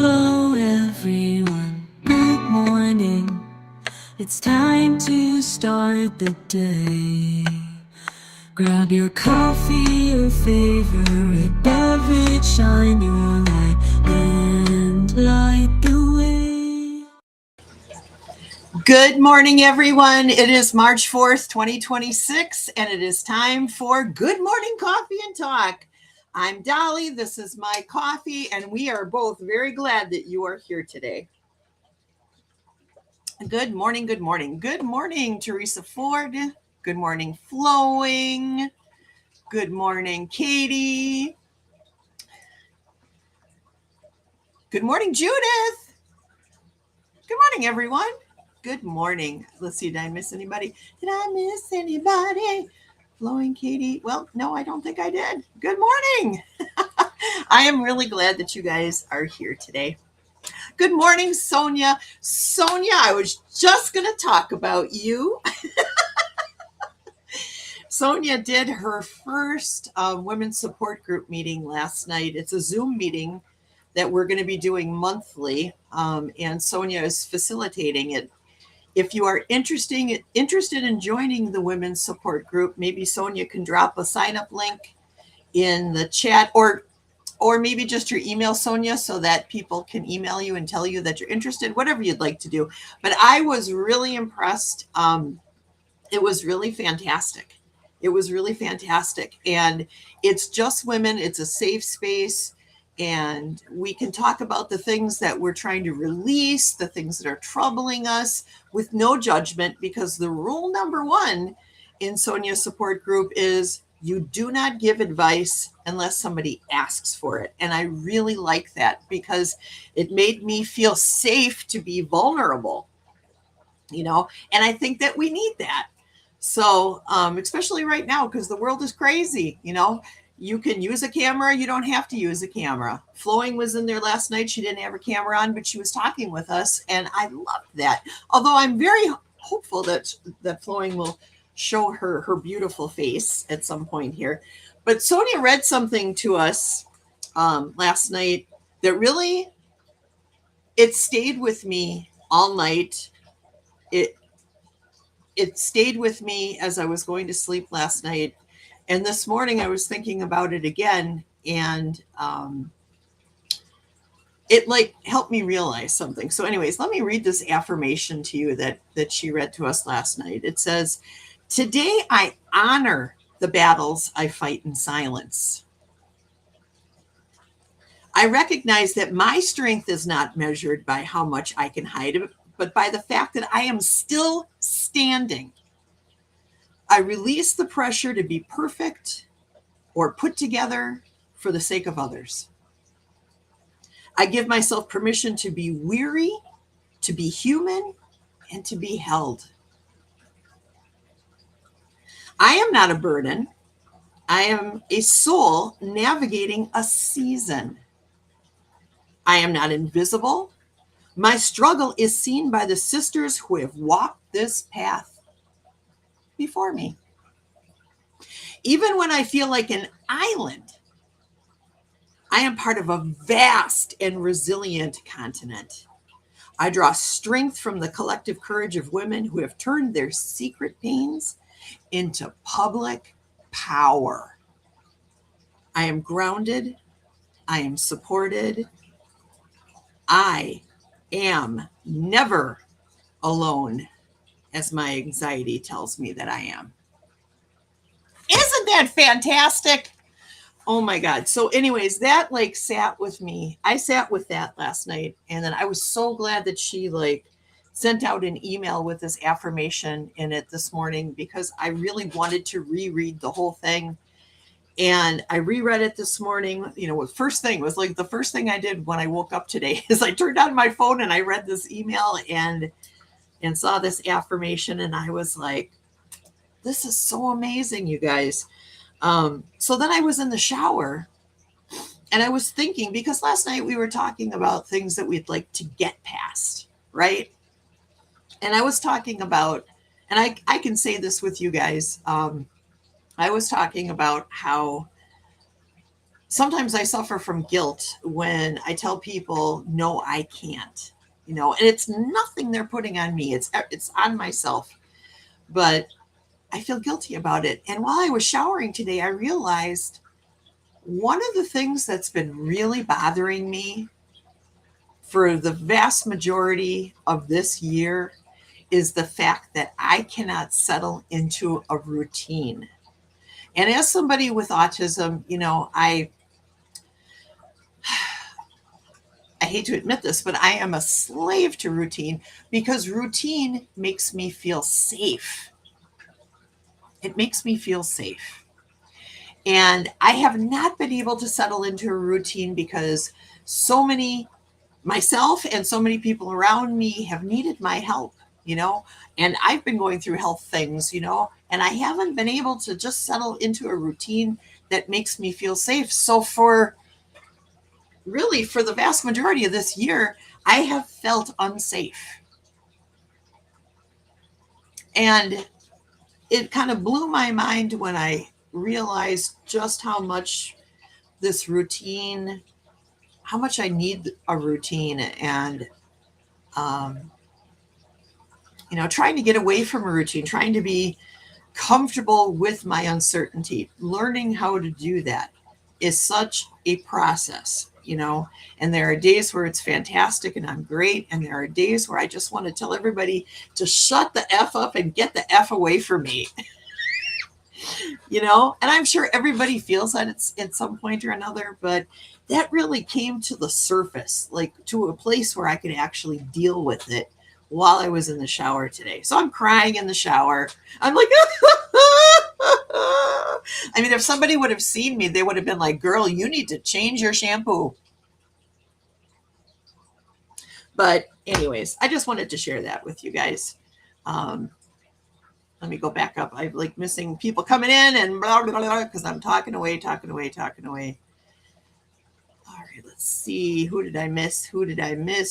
Hello everyone, good morning. It's time to start the day. Grab your coffee, your favorite beverage, shine your light and light the way. Good morning, everyone. It is March 4th, 2026, and it is time for Good Morning Coffee and Talk. I'm Dolly. This is my coffee, and we are both very glad that you are here today. Good morning, good morning. Good morning, Teresa Ford. Good morning, Flowing. Good morning, Katie. Good morning, Judith. Good morning, everyone. Good morning. Let's see, did I miss anybody? Did I miss anybody? Flowing, Katie. Well, no, I don't think I did. Good morning. I am really glad that you guys are here today. Good morning, Sonia. Sonia, I was just going to talk about you. Sonia did her first women's support group meeting last night. It's a Zoom meeting that we're going to be doing monthly, and Sonia is facilitating it. If you are interested in joining the women's support group, maybe Sonia can drop a sign-up link in the chat, or maybe just your email, Sonia, so that people can email you and tell you that you're interested, whatever you'd like to do. But I was really impressed. It was really fantastic. It was really fantastic. And it's just women. It's a safe space. And we can talk about the things that we're trying to release, the things that are troubling us with no judgment, because the rule number one in Sonia's support group is you do not give advice unless somebody asks for it. And I really like that because it made me feel safe to be vulnerable, and I think that we need that. So, especially right now, because the world is crazy, you can use a camera. You don't have to use a camera. Flowing was in there last night. She didn't have her camera on, but she was talking with us. And I loved that. Although I'm very hopeful that Flowing will show her beautiful face at some point here. But Sonia read something to us last night that really, it stayed with me all night. It stayed with me as I was going to sleep last night. And this morning I was thinking about it again, and it helped me realize something. So anyways, let me read this affirmation to you that she read to us last night. It says, "Today I honor the battles I fight in silence. I recognize that my strength is not measured by how much I can hide, but by the fact that I am still standing. I release the pressure to be perfect or put together for the sake of others. I give myself permission to be weary, to be human, and to be held. I am not a burden. I am a soul navigating a season. I am not invisible. My struggle is seen by the sisters who have walked this path before me. Even when I feel like an island, I am part of a vast and resilient continent. I draw strength from the collective courage of women who have turned their secret pains into public power. I am grounded. I am supported. I am never alone, as my anxiety tells me that I am." Isn't that fantastic? Oh my God. So anyways, that sat with me. I sat with that last night, and then I was so glad that she sent out an email with this affirmation in it this morning, because I really wanted to reread the whole thing. And I reread it this morning. The first thing was the first thing I did when I woke up today is I turned on my phone and I read this email and saw this affirmation, and I was like, this is so amazing, you guys. So then I was in the shower and I was thinking, because last night we were talking about things that we'd like to get past, right? And I was talking about, and I can say this with you guys, I was talking about how sometimes I suffer from guilt when I tell people, no, I can't, and it's nothing they're putting on me. It's on myself, but I feel guilty about it. And while I was showering today, I realized one of the things that's been really bothering me for the vast majority of this year is the fact that I cannot settle into a routine. And as somebody with autism, I hate to admit this, but I am a slave to routine because routine makes me feel safe. It makes me feel safe. And I have not been able to settle into a routine because so many, myself and so many people around me have needed my help, and I've been going through health things, and I haven't been able to just settle into a routine that makes me feel safe. So for the vast majority of this year, I have felt unsafe. And it kind of blew my mind when I realized just how much this routine, how much I need a routine, and, um, trying to get away from a routine, trying to be comfortable with my uncertainty. Learning how to do that is such a process, and there are days where it's fantastic and I'm great. And there are days where I just want to tell everybody to shut the F up and get the F away from me, and I'm sure everybody feels that it's at some point or another, but that really came to the surface, like to a place where I could actually deal with it while I was in the shower today. So I'm crying in the shower. I'm like, I mean, if somebody would have seen me, they would have been like, girl, you need to change your shampoo. But anyways, I just wanted to share that with you guys. Let me go back up. I'm like missing people coming in and blah, blah, blah, because I'm talking away. All right, let's see. Who did I miss?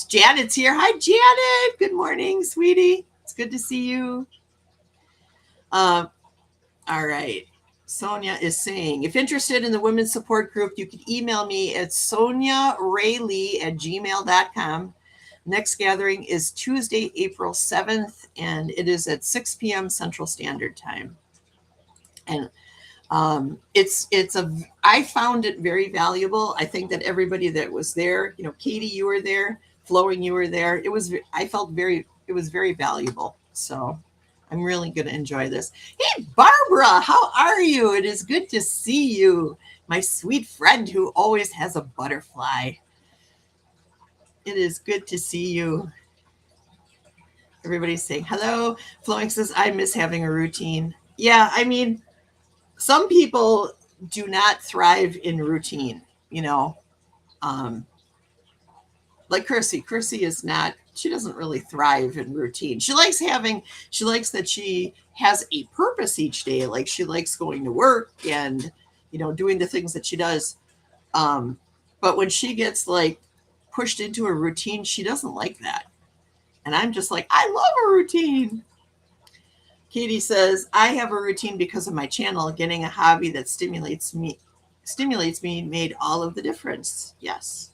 Janet's here. Hi, Janet. Good morning, sweetie. It's good to see you. All right. Sonia is saying, if interested in the women's support group, you can email me at soniaraylee@gmail.com. Next gathering is Tuesday, April 7th, and it is at 6 p.m. Central Standard Time. And I found it very valuable. I think that everybody that was there, Katie, you were there, Flowing, you were there. It was very valuable. So I'm really going to enjoy this. Hey, Barbara, how are you? It is good to see you, my sweet friend who always has a butterfly. It is good to see you. Everybody's saying hello. Flowing says, I miss having a routine. Yeah, I mean, some people do not thrive in routine, like Kirsty. Kirsty is not, she doesn't really thrive in routine. She likes that she has a purpose each day. Like she likes going to work and, doing the things that she does. But when she gets like pushed into a routine, she doesn't like that. And I'm just like, I love a routine. Katie says, I have a routine because of my channel. Getting a hobby that stimulates me made all of the difference. Yes.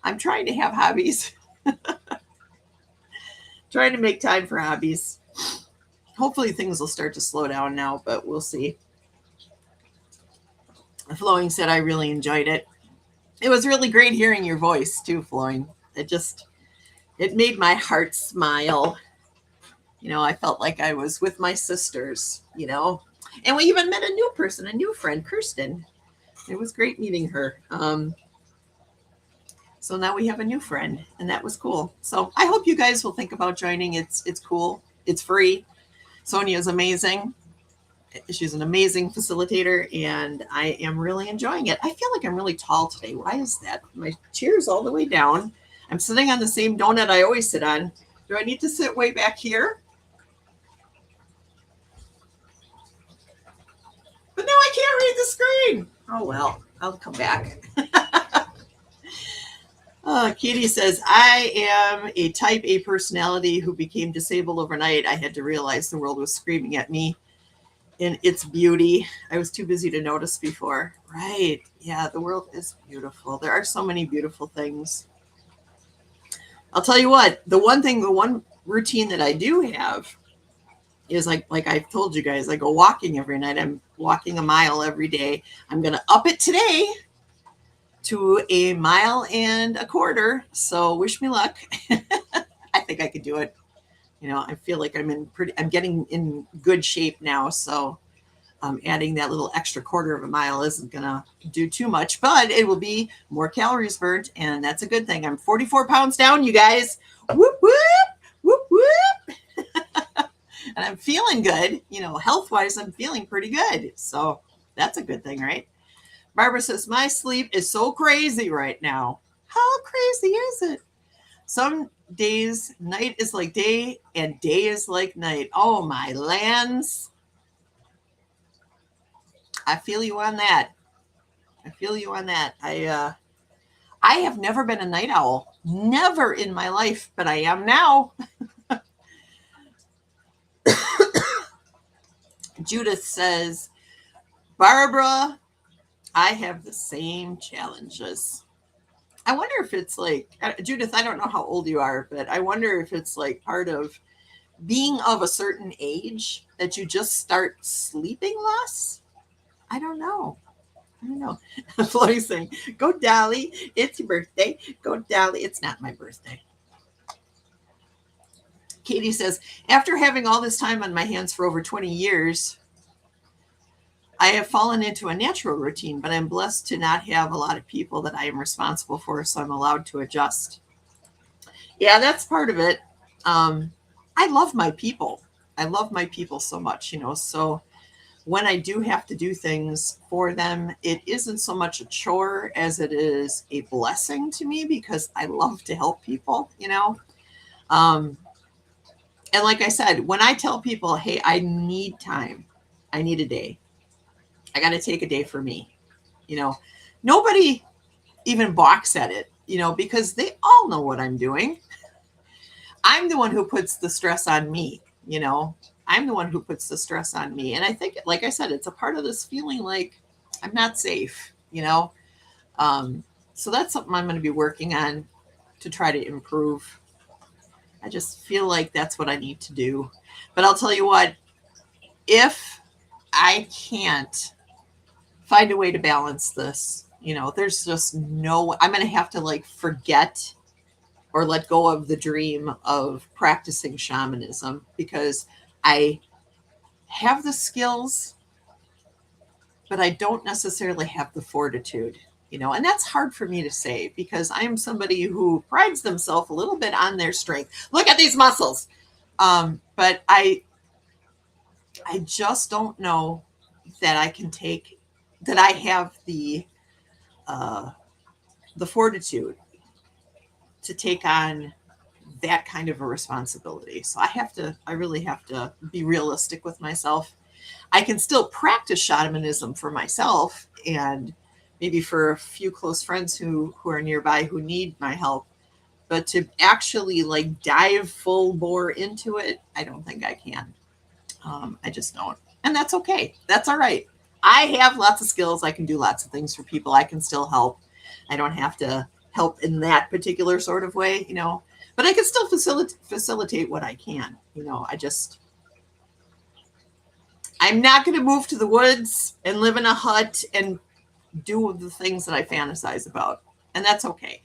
I'm trying to have hobbies. Trying to make time for hobbies. Hopefully things will start to slow down now, but we'll see. Flowing said, I really enjoyed it. It was really great hearing your voice too, Flowing. It made my heart smile. I felt like I was with my sisters, and we even met a new person, a new friend, Kirsten. It was great meeting her. So now we have a new friend, and that was cool. So I hope you guys will think about joining. It's cool. It's free. Sonia is amazing. She's an amazing facilitator, and I am really enjoying it. I feel like I'm really tall today. Why is that? My chair's all the way down. I'm sitting on the same donut I always sit on. Do I need to sit way back here? But now I can't read the screen. Oh, well, I'll come back. Katie says, I am a type A personality who became disabled overnight. I had to realize the world was screaming at me in its beauty. I was too busy to notice before. Right. Yeah, the world is beautiful. There are so many beautiful things. I'll tell you what, the one routine that I do have is like I've told you guys, I go walking every night. I'm walking a mile every day. I'm going to up it today to a mile and a quarter. So wish me luck. I think I could do it. I feel like I'm getting in good shape now. So adding that little extra quarter of a mile isn't going to do too much, but it will be more calories burnt. And that's a good thing. I'm 44 pounds down, you guys. Whoop, whoop, whoop, whoop. And I'm feeling good. Health wise, I'm feeling pretty good. So that's a good thing, right? Barbara says, my sleep is so crazy right now. How crazy is it? Some days, night is like day and day is like night. Oh, my lands. I feel you on that. I have never been a night owl. Never in my life, but I am now. Judith says, Barbara, I have the same challenges. I wonder if it's like, Judith, I don't know how old you are, but I wonder if it's like part of being of a certain age that you just start sleeping less. I don't know. Floyd's saying, go Dali. It's your birthday. Go Dali. It's not my birthday. Katie says, after having all this time on my hands for over 20 years, I have fallen into a natural routine, but I'm blessed to not have a lot of people that I am responsible for, so I'm allowed to adjust. Yeah, that's part of it. I love my people. I love my people so much, so when I do have to do things for them, it isn't so much a chore as it is a blessing to me because I love to help people, And like I said, when I tell people, hey, I need time, I need a day, I got to take a day for me, nobody even balks at it, because they all know what I'm doing. I'm the one who puts the stress on me, I'm the one who puts the stress on me. And I think, like I said, it's a part of this feeling like I'm not safe, So that's something I'm going to be working on to try to improve. I just feel like that's what I need to do. But I'll tell you what, if I can't find a way to balance this, there's just I'm going to have to like forget or let go of the dream of practicing shamanism because I have the skills, but I don't necessarily have the fortitude, and that's hard for me to say because I am somebody who prides themselves a little bit on their strength. Look at these muscles. But I just don't know that I have the fortitude to take on that kind of a responsibility. So I really have to be realistic with myself. I can still practice shamanism for myself and maybe for a few close friends who are nearby who need my help. But to actually like dive full bore into it, I don't think I can. I just don't. And that's okay. That's all right. I have lots of skills. I can do lots of things for people. I can still help. I don't have to help in that particular sort of way, but I can still facilitate what I can. I'm not going to move to the woods and live in a hut and do the things that I fantasize about. And that's okay.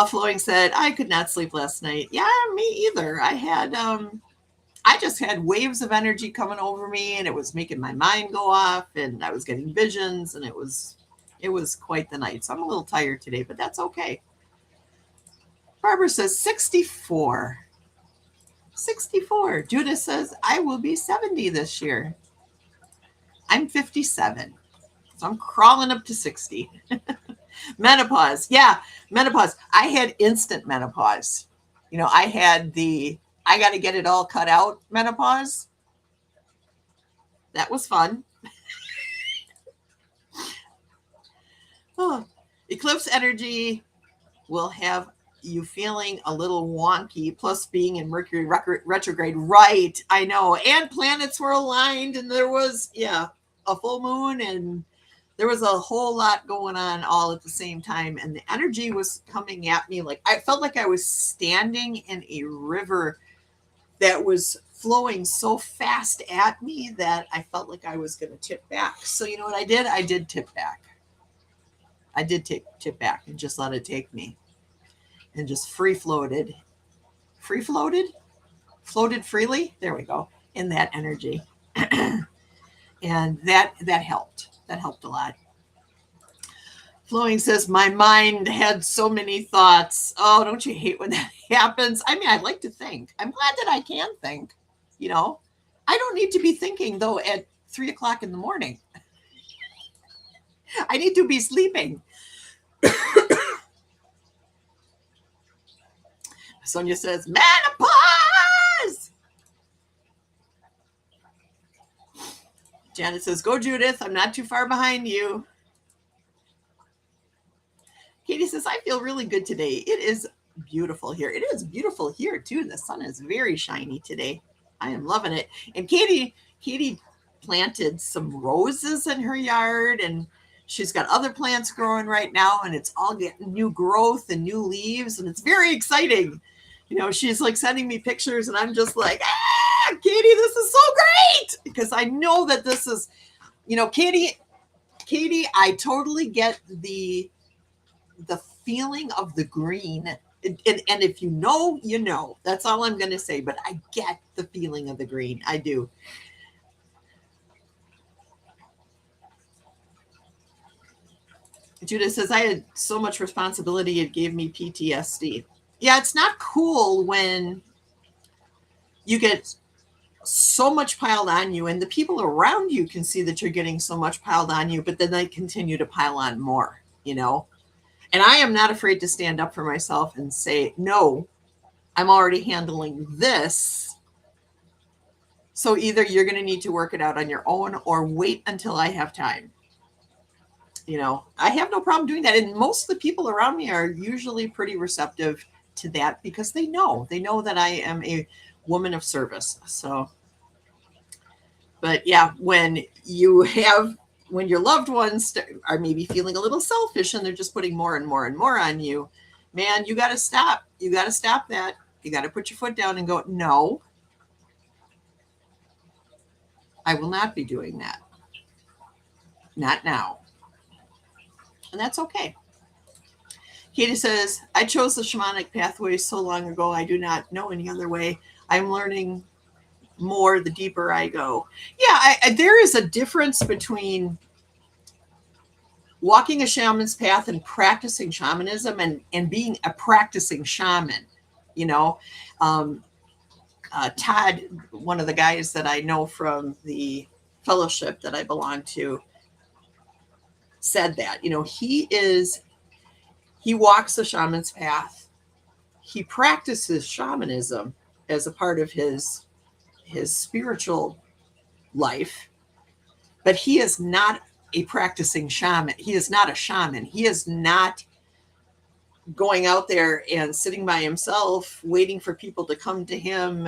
Flowing said, I could not sleep last night. Yeah, me either. I just had waves of energy coming over me and it was making my mind go off and I was getting visions and it was quite the night. So I'm a little tired today, but that's okay. Barbara says 64. 64. Judith says, I will be 70 this year. I'm 57. So I'm crawling up to 60. Menopause. Yeah, menopause. I had instant menopause. I had I got to get it all cut out menopause. That was fun. Eclipse energy will have you feeling a little wonky, plus being in Mercury retrograde. Right. I know. And planets were aligned, and there was, a full moon, and there was a whole lot going on all at the same time. And the energy was coming at me. Like, I felt like I was standing in a river that was flowing so fast at me that I felt like I was going to tip back. So, you know what I did? I did tip back. I did tip back and just let it take me, and just floated freely. There we go. In that energy. And that helped. That helped a lot. Flowing says, my mind had so many thoughts. Oh, don't you hate when that happens? I mean, I like to think. I'm glad that I can think. I don't need to be thinking, though, at 3 o'clock in the morning. I need to be sleeping. Sonia says, menopause! Janet says, go, Judith. I'm not too far behind you. Katie says, I feel really good today. It is beautiful here. It is beautiful here, too. The sun is very shiny today. I am loving it. And Katie planted some roses in her yard, and she's got other plants growing right now, and it's all getting new growth and new leaves, and it's very exciting. She's like sending me pictures, and I'm just like, Katie, this is so great, because I know that this is, Katie, I totally get the feeling of the green. And if you know, that's all I'm going to say, but I get the feeling of the green. I do. Judith says, I had so much responsibility, it gave me PTSD. Yeah, it's not cool when you get so much piled on you, and the people around you can see that you're getting so much piled on you, but then they continue to pile on more, And I am not afraid to stand up for myself and say, no, I'm already handling this. So either you're going to need to work it out on your own or wait until I have time. I have no problem doing that. And most of the people around me are usually pretty receptive to that, because they know that I am a woman of service. So, but yeah, when your loved ones are maybe feeling a little selfish and they're just putting more and more and more on you, man, you got to stop. You got to stop that. You got to put your foot down and go, no, I will not be doing that. Not now. And that's okay. Katie says, I chose the shamanic pathway so long ago, I do not know any other way. I'm learning more the deeper I go. Yeah, there is a difference between walking a shaman's path and practicing shamanism and being a practicing shaman. Todd, one of the guys that I know from the fellowship that I belong to, said that, he walks the shaman's path. He practices shamanism as a part of his spiritual life, but he is not a practicing shaman. He is not a shaman. He is not going out there and sitting by himself waiting for people to come to him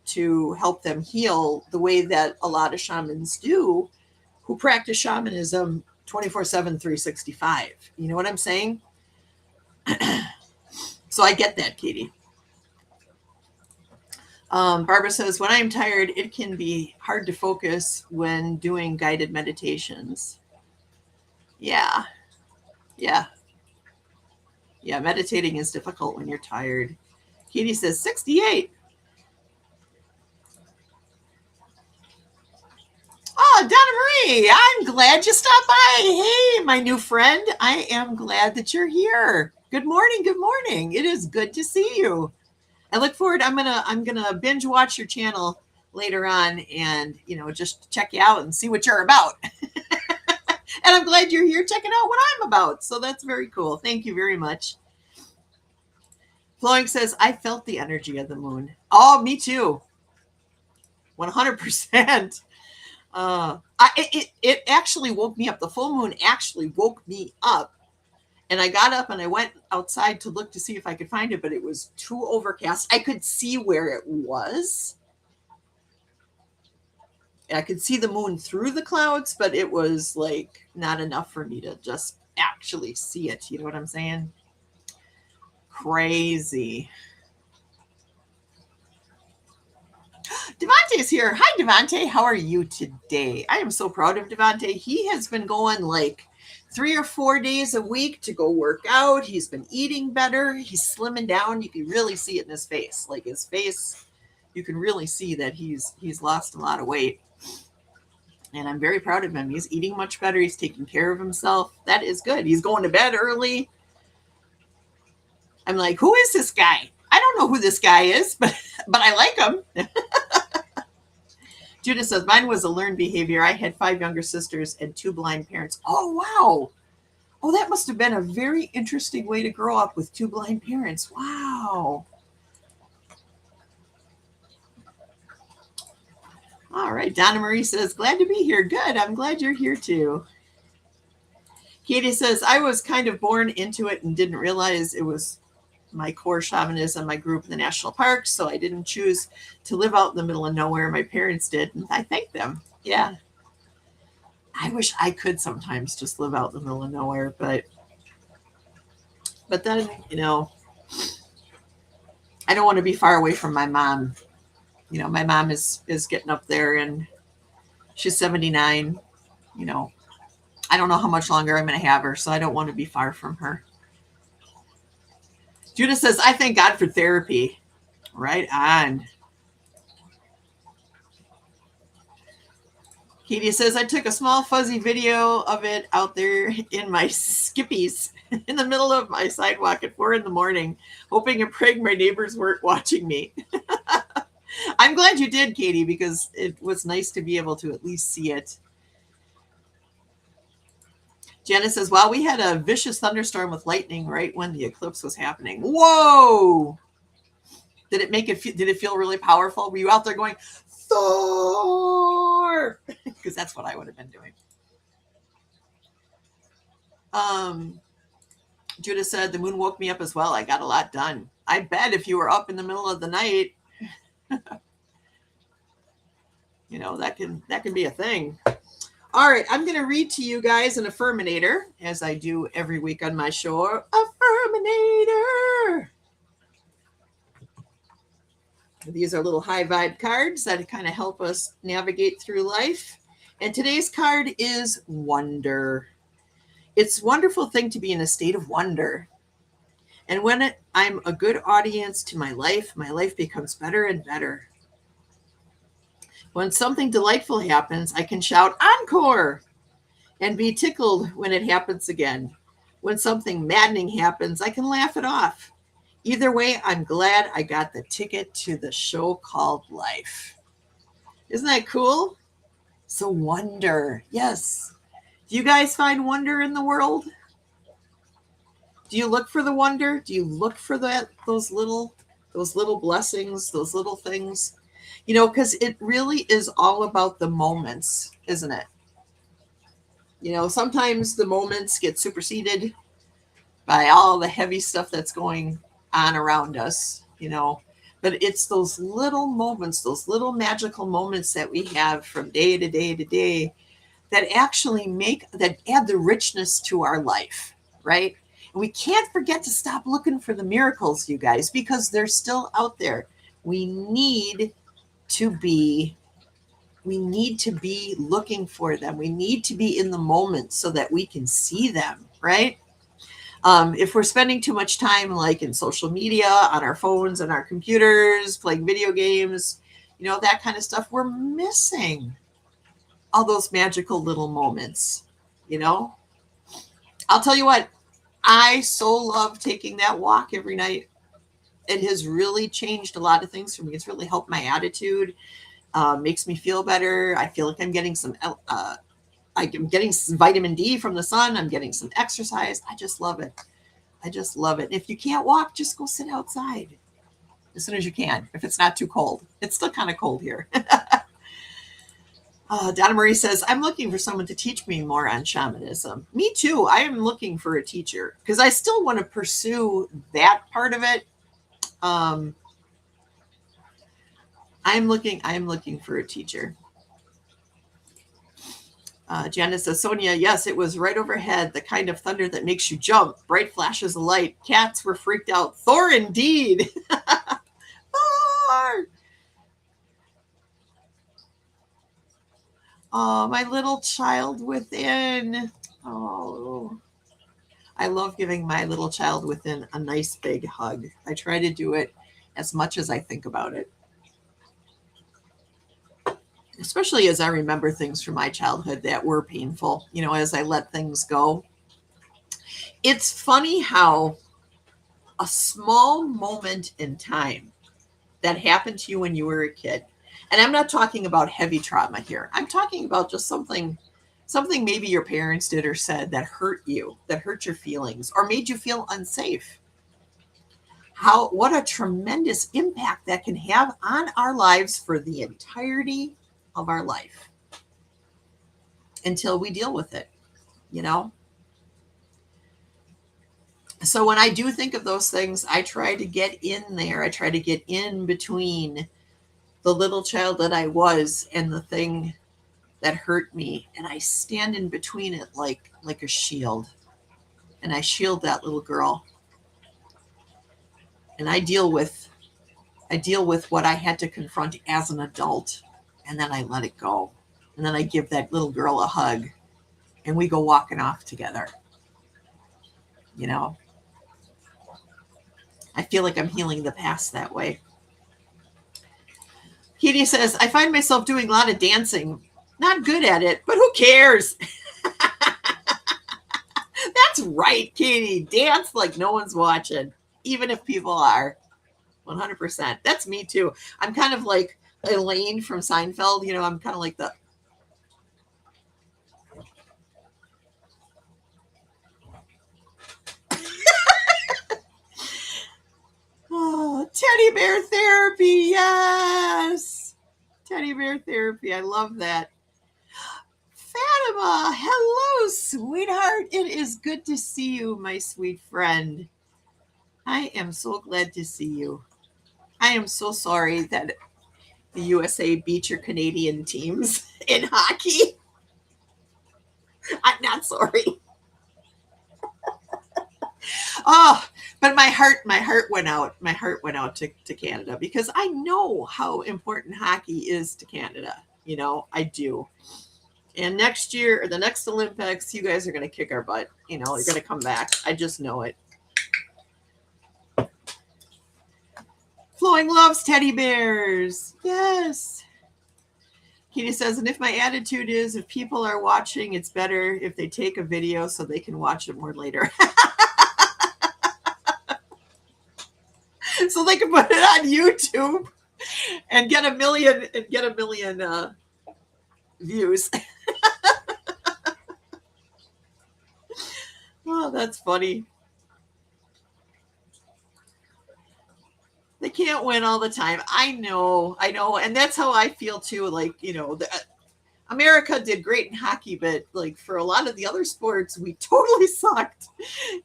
to help them heal the way that a lot of shamans do, who practice shamanism 24/7, 365. You know what I'm saying? So I get that, Katie. Barbara says, when I am tired, it can be hard to focus when doing guided meditations. Yeah. Meditating is difficult when you're tired. Katie says 68. Oh, Donna Marie, I'm glad you stopped by. Hey, my new friend, I am glad that you're here. Good morning. Good morning. It is good to see you. I look forward. I'm gonna binge watch your channel later on, and just check you out and see what you're about. And I'm glad you're here checking out what I'm about. So that's very cool. Thank you very much. Flowing says, I felt the energy of the moon. Oh, me too. 100%. It actually woke me up. The full moon actually woke me up And I got up and I went outside to look to see if I could find it, but it was too overcast. I could see where it was. I could see the moon through the clouds, but it was like not enough for me to just actually see it. You know what I'm saying? Crazy. Devontae's here. Hi, Devontae. How are you today? I am so proud of Devontae. He has been going like 3 or 4 days a week to go work out. He's been eating better. He's slimming down. You can really see it in his face. Like his face, you can really see that he's lost a lot of weight. And I'm very proud of him. He's eating much better. He's taking care of himself. That is good. He's going to bed early. I'm like, who is this guy? I don't know who this guy is, but I like him. Judith says, mine was a learned behavior. I had 5 younger sisters and 2 blind parents. Oh, wow. Oh, that must have been a very interesting way to grow up with 2 blind parents. Wow. All right. Donna Marie says, glad to be here. Good. I'm glad you're here too. Katie says, I was kind of born into it and didn't realize it was my core shamanism. I grew up in the national parks, so I didn't choose to live out in the middle of nowhere. My parents did, and I thank them. Yeah. I wish I could sometimes just live out in the middle of nowhere, but then, you know, I don't want to be far away from my mom. You know, my mom is getting up there and she's 79. You know, I don't know how much longer I'm going to have her, so I don't want to be far from her. Judith says, I thank God for therapy. Right on. Katie says, I took a small fuzzy video of it out there in my skippies in the middle of my sidewalk at 4 a.m, hoping and praying my neighbors weren't watching me. I'm glad you did, Katie, because it was nice to be able to at least see it. Janice says, wow, we had a vicious thunderstorm with lightning right when the eclipse was happening. Whoa! Did it feel really powerful? Were you out there going, Thor? Because that's what I would have been doing. Judah said, the moon woke me up as well. I got a lot done. I bet if you were up in the middle of the night, you know, that can be a thing. All right, I'm going to read to you guys an affirminator, as I do every week on my show. Affirminator. These are little high vibe cards that kind of help us navigate through life. And today's card is wonder. It's a wonderful thing to be in a state of wonder. And when I'm a good audience to my life becomes better and better. When something delightful happens, I can shout encore and be tickled when it happens again. When something maddening happens, I can laugh it off. Either way, I'm glad I got the ticket to the show called life. Isn't that cool? So wonder, yes. Do you guys find wonder in the world? Do you look for the wonder? Do you look for those little blessings, those little things? You know, because it really is all about the moments, isn't it? You know, sometimes the moments get superseded by all the heavy stuff that's going on around us, you know. But it's those little moments, those little magical moments that we have from day to day to day that actually add the richness to our life, right? And we can't forget to stop looking for the miracles, you guys, because they're still out there. We need to be looking for them. We need to be in the moment so that we can see them, right? If we're spending too much time like in social media, on our phones and our computers, playing video games, you know, that kind of stuff, we're missing all those magical little moments, you know. I'll tell you what, I so love taking that walk every night. It has really changed a lot of things for me. It's really helped my attitude, makes me feel better. I feel like I'm getting some vitamin D from the sun. I'm getting some exercise. I just love it. If you can't walk, just go sit outside as soon as you can. If it's not too cold, it's still kind of cold here. Donna Marie says, I'm looking for someone to teach me more on shamanism. Me too. I am looking for a teacher because I still want to pursue that part of it. I'm looking for a teacher. Janice says, Sonia, yes, it was right overhead, the kind of thunder that makes you jump, bright flashes of light. Cats were freaked out. Thor, indeed. Thor. Oh, my little child within. Oh, I love giving my little child within a nice big hug. I try to do it as much as I think about it, especially as I remember things from my childhood that were painful, as I let things go. It's funny how a small moment in time that happened to you when you were a kid, and I'm not talking about heavy trauma here. I'm talking about just something maybe your parents did or said that hurt you, that hurt your feelings, or made you feel unsafe. What a tremendous impact that can have on our lives for the entirety of our life until we deal with it, So when I do think of those things, I try to get in there. I try to get in between the little child that I was and the thing that hurt me. And I stand in between it like a shield. And I shield that little girl. And I deal with what I had to confront as an adult. And then I let it go. And then I give that little girl a hug. And we go walking off together. I feel like I'm healing the past that way. Katie says, I find myself doing a lot of dancing. Not good at it, but who cares? That's right, Katie. Dance like no one's watching, even if people are. 100%. That's me too. I'm kind of like Elaine from Seinfeld. I'm kind of like the... Oh, teddy bear therapy. Yes. Teddy bear therapy. I love that. Fatima, hello, sweetheart. It is good to see you, my sweet friend. I am so glad to see you. I am so sorry that the USA beat your Canadian teams in hockey. I'm not sorry. Oh, but my heart went out. My heart went out to Canada because I know how important hockey is to Canada. I do. And next year, or the next Olympics, you guys are going to kick our butt. You're going to come back. I just know it. Flowing loves teddy bears. Yes. Katie says, and if my attitude is, if people are watching, it's better if they take a video so they can watch it more later. So they can put it on YouTube and get a million views. Oh, that's funny. They can't win all the time. I know. And that's how I feel too. Like, America did great in hockey, but like for a lot of the other sports, we totally sucked,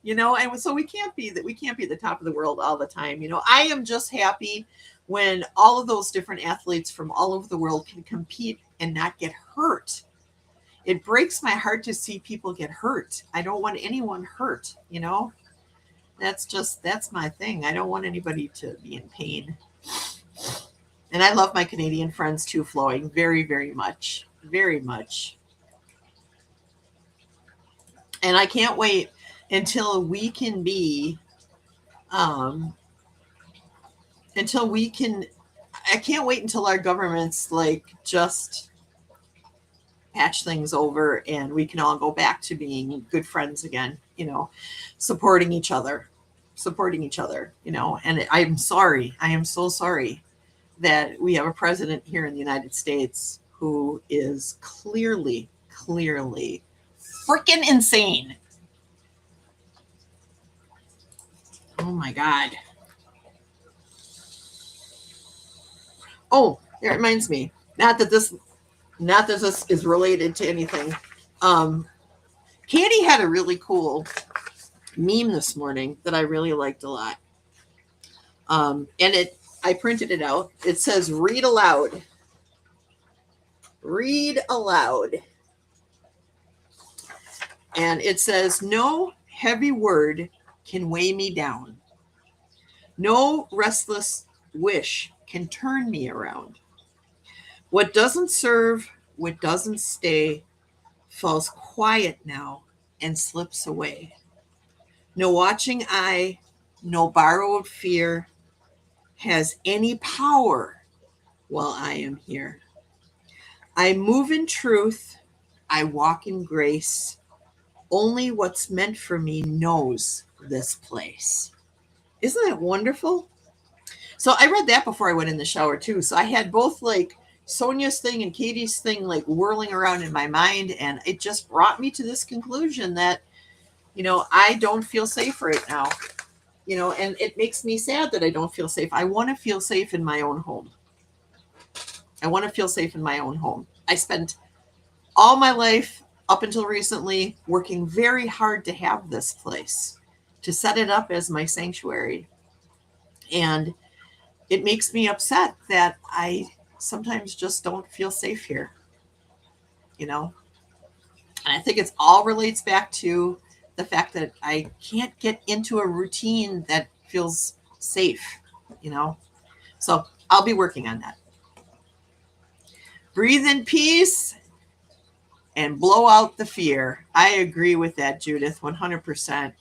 and so we can't be the top of the world all the time. I am just happy when all of those different athletes from all over the world can compete and not get hurt. It breaks my heart to see people get hurt. I don't want anyone hurt, That's my thing. I don't want anybody to be in pain. And I love my Canadian friends too, Flowing, very, very much. Very much. And I can't wait until we can be, I can't wait until our governments just patch things over and we can all go back to being good friends again, supporting each other, and I am so sorry that we have a president here in the United States who is clearly freaking insane. Oh my God. Oh, it reminds me, not that this Not that this is related to anything. Katie had a really cool meme this morning that I really liked a lot. And I printed it out. It says, read aloud. Read aloud. And it says, no heavy word can weigh me down. No restless wish can turn me around. What doesn't serve, what doesn't stay, falls quiet now and slips away. No watching eye, no borrowed fear has any power while I am here. I move in truth, I walk in grace. Only what's meant for me knows this place. Isn't that wonderful? So I read that before I went in the shower too. So I had both like Sonia's thing and Katie's thing like whirling around in my mind. And it just brought me to this conclusion that, I don't feel safe right now. And it makes me sad that I don't feel safe. I want to feel safe in my own home. I want to feel safe in my own home. I spent all my life up until recently working very hard to have this place, to set it up as my sanctuary. And it makes me upset that I sometimes just don't feel safe here, And I think it all relates back to the fact that I can't get into a routine that feels safe, So I'll be working on that. Breathe in peace and blow out the fear. I agree with that, Judith, 100%.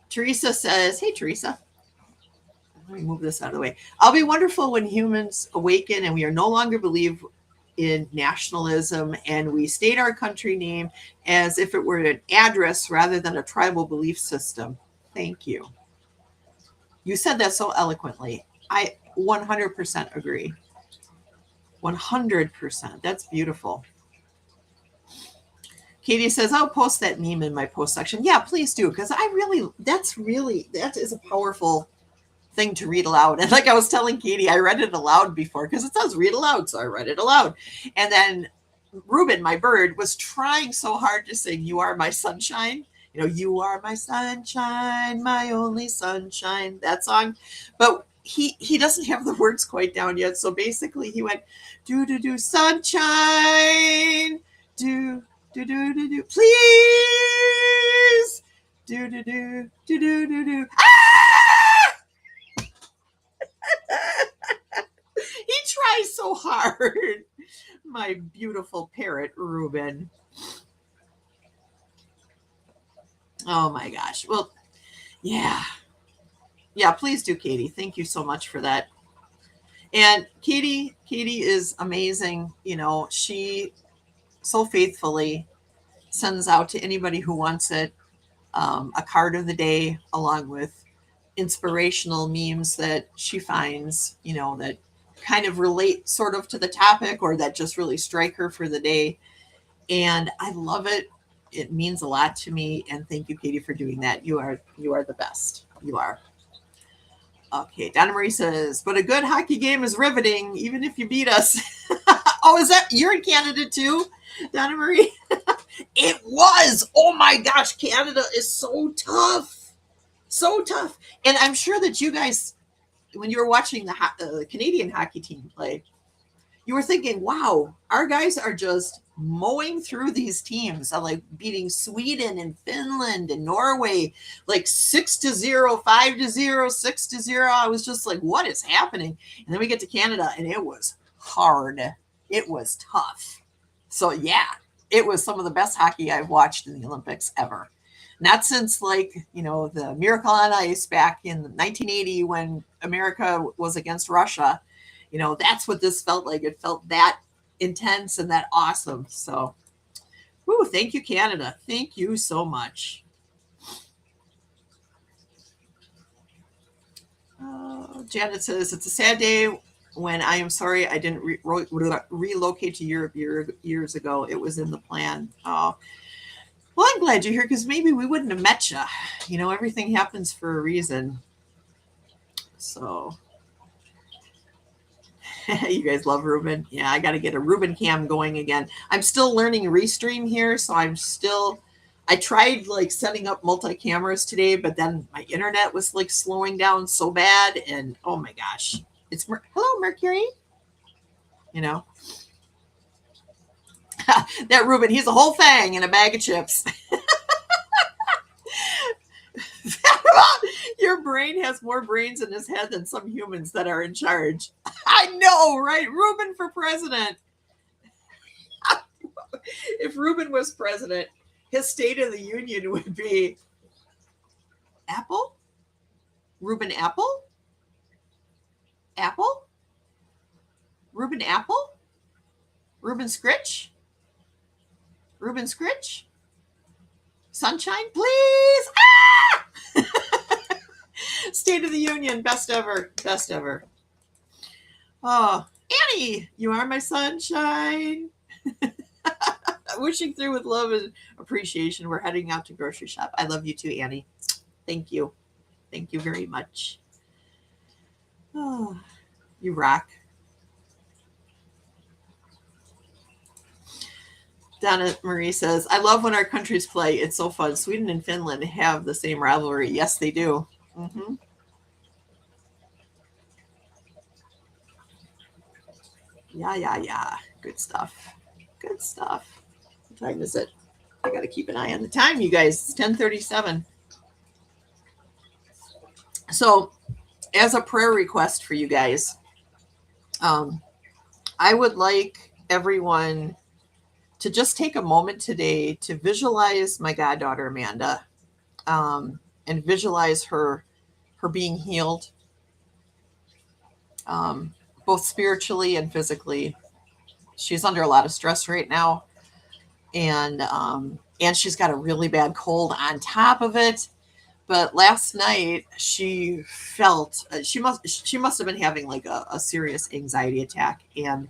Teresa says, hey, Teresa. Let me move this out of the way. I'll be wonderful when humans awaken and we are no longer believe in nationalism and we state our country name as if it were an address rather than a tribal belief system. Thank you. You said that so eloquently. I 100% agree. 100%. That's beautiful. Katie says, I'll post that meme in my post section. Yeah, please do. Because that is a powerful thing to read aloud. And like I was telling Katie, I read it aloud before because it says read aloud. So I read it aloud. And then Ruben, my bird, was trying so hard to sing, You Are My Sunshine. You are my sunshine, my only sunshine, that song. But he doesn't have the words quite down yet. So basically he went, do, do, do, sunshine, do, do, do, do, do, please, do, do, do, do, do, do, do. Ah! He tries so hard. My beautiful parrot, Ruben. Oh my gosh. Well, yeah. Yeah, please do, Katie. Thank you so much for that. And Katie is amazing. She so faithfully sends out to anybody who wants it a card of the day along with inspirational memes that she finds, that kind of relate sort of to the topic or that just really strike her for the day. And I love it. It means a lot to me. And thank you, Katie, for doing that. You are the best. You are. Okay, Donna Marie says, but a good hockey game is riveting, even if you beat us. Oh, is that, you're in Canada too, Donna Marie? It was. Oh my gosh, Canada is so tough. So tough. And I'm sure that you guys, when you were watching the Canadian hockey team play, you were thinking, wow, our guys are just mowing through these teams, like beating Sweden and Finland and Norway, like 6-0, 5-0, 6-0. I was just like, what is happening? And then we get to Canada and it was hard. It was tough. So yeah, it was some of the best hockey I've watched in the Olympics ever. Not since the Miracle on Ice back in 1980 when America was against Russia. That's what this felt like. It felt that intense and that awesome. So, thank you, Canada. Thank you so much. Janet says, it's a sad day when I am sorry I didn't relocate to Europe years ago. It was in the plan. Oh, well, I'm glad you're here because maybe we wouldn't have met you. Everything happens for a reason. So, You guys love Ruben. Yeah, I got to get a Ruben cam going again. I'm still learning Restream here, so I tried like setting up multi cameras today, but then my internet was like slowing down so bad, and oh my gosh, hello Mercury. You know, that Ruben, he's a whole thing in a bag of chips. Your brain has more brains in his head than some humans that are in charge. I know, right? Ruben for president. If Ruben was president, his State of the Union would be Apple? Ruben Apple? Apple? Ruben Apple? Ruben Scritch? Ruben Scritch? Sunshine, please! Ah! State of the Union, best ever, best ever. Oh, Annie, you are my sunshine. Wishing through with love and appreciation. We're heading out to grocery shop. I love you too, Annie. Thank you. Thank you very much. Oh, you rock. Donna Marie says, I love when our countries play. It's so fun. Sweden and Finland have the same rivalry. Yes, they do. Mm-hmm. Yeah. Good stuff. Good stuff. What time is it? I got to keep an eye on the time, you guys. It's 10:37. So, as a prayer request for you guys, I would like everyone to just take a moment today to visualize my goddaughter Amanda, and visualize her being healed, both spiritually and physically. She's under a lot of stress right now, and she's got a really bad cold on top of it. But last night she felt she must have been having like a serious anxiety attack, and